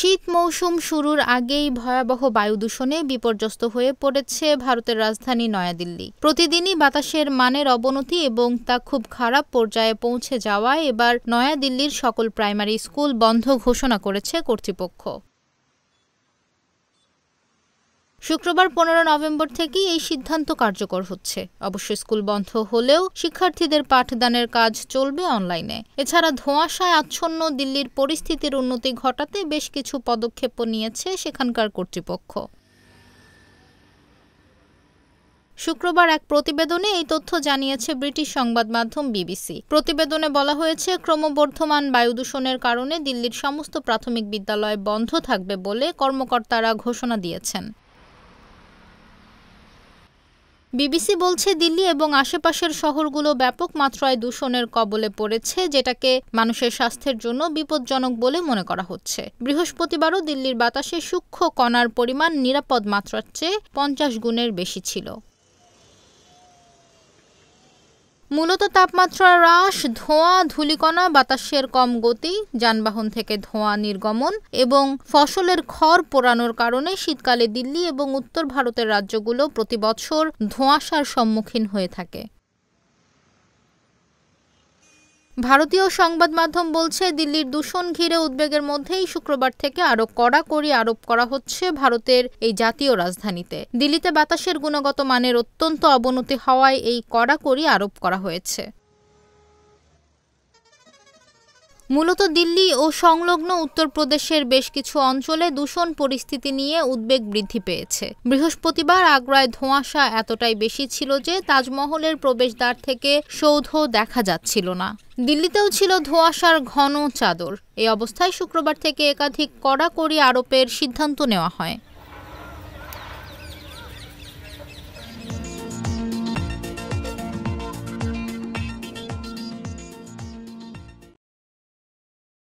শীত মৌসুম শুরুর আগেই ভয়াবহ বায়ু দূষণে বিপর্যস্ত হয়ে পড়েছে ভারতের রাজধানী নয়াদিল্লি। প্রতিদিনই বাতাসের মানের অবনতি এবং তা খুব খারাপ পর্যায়ে পৌঁছে যাওয়ায় এবার নয়াদিল্লির সকল প্রাইমারি স্কুল বন্ধ ঘোষণা করেছে কর্তৃপক্ষ। শুক্রবার ১৫ নভেম্বর থেকেই এই সিদ্ধান্ত কার্যকর হচ্ছে। অবশ্য স্কুল বন্ধ হলেও শিক্ষার্থীদের পাঠদানের কাজ চলবে অনলাইনে। এছাড়া ধোঁয়াশায় আচ্ছন্ন দিল্লির পরিস্থিতির উন্নতি ঘটাতে বেশ কিছু পদক্ষেপও নিয়েছে সেখানকার কর্তৃপক্ষ। শুক্রবার এক প্রতিবেদনে এই তথ্য জানিয়েছে ব্রিটিশ সংবাদ মাধ্যম বিবিসি। প্রতিবেদনে বলা হয়েছে, ক্রমবর্ধমান বায়ু দূষণের কারণে দিল্লির সমস্ত প্রাথমিক বিদ্যালয় বন্ধ থাকবে বলে কর্মকর্তারা ঘোষণা দিয়েছেন। বিবিসি বলছে, দিল্লি এবং আশেপাশের শহরগুলো ব্যাপক মাত্রায় দূষণের কবলে পড়েছে, যেটাকে মানুষের স্বাস্থ্যের জন্য বিপজ্জনক বলে মনে করা হচ্ছে। বৃহস্পতিবারও দিল্লির বাতাসে সূক্ষ্ম কণার পরিমাণ নিরাপদ মাত্রার চেয়ে 50 গুণের বেশি ছিল। মূলত তাপমাত্রা হ্রাস, ধোঁয়া, ধূলিকণা, বাতাসের কম গতি, যানবাহন থেকে ধোঁয়া নির্গমন এবং ফসলের খড় পোড়ানোর কারণে শীতকালে দিল্লি এবং উত্তর ভারতের রাজ্যগুলো প্রতি বছর ধোঁয়াশার সম্মুখীন হয়ে থাকে। ভারতীয় সংবাদ মাধ্যম বলছে, দিল্লির দূষণ ঘিরে উদ্বেগের মধ্যেই শুক্রবার থেকে আরও কড়াকড়ি আরোপ করা হচ্ছে ভারতের এই জাতীয় রাজধানীতে। দিল্লিতে বাতাসের গুণগত মানের অত্যন্ত অবনতি হওয়ায় এই কড়াকড়ি আরোপ করা হয়েছে। মূলত দিল্লি ও সংলগ্ন উত্তরপ্রদেশের বেশ কিছু অঞ্চলে দূষণ পরিস্থিতি নিয়ে উদ্বেগ বৃদ্ধি পেয়েছে। বৃহস্পতিবার আগ্রায় ধোঁয়াশা এতটাই বেশি ছিল যে তাজমহলের প্রবেশদ্বার থেকে সৌধ দেখা যাচ্ছিল না। দিল্লিতেও ছিল ধোঁয়াশার ঘন চাদর। এই অবস্থায় শুক্রবার থেকে একাধিক কড়াকড়ি আরোপের সিদ্ধান্ত নেওয়া হয়।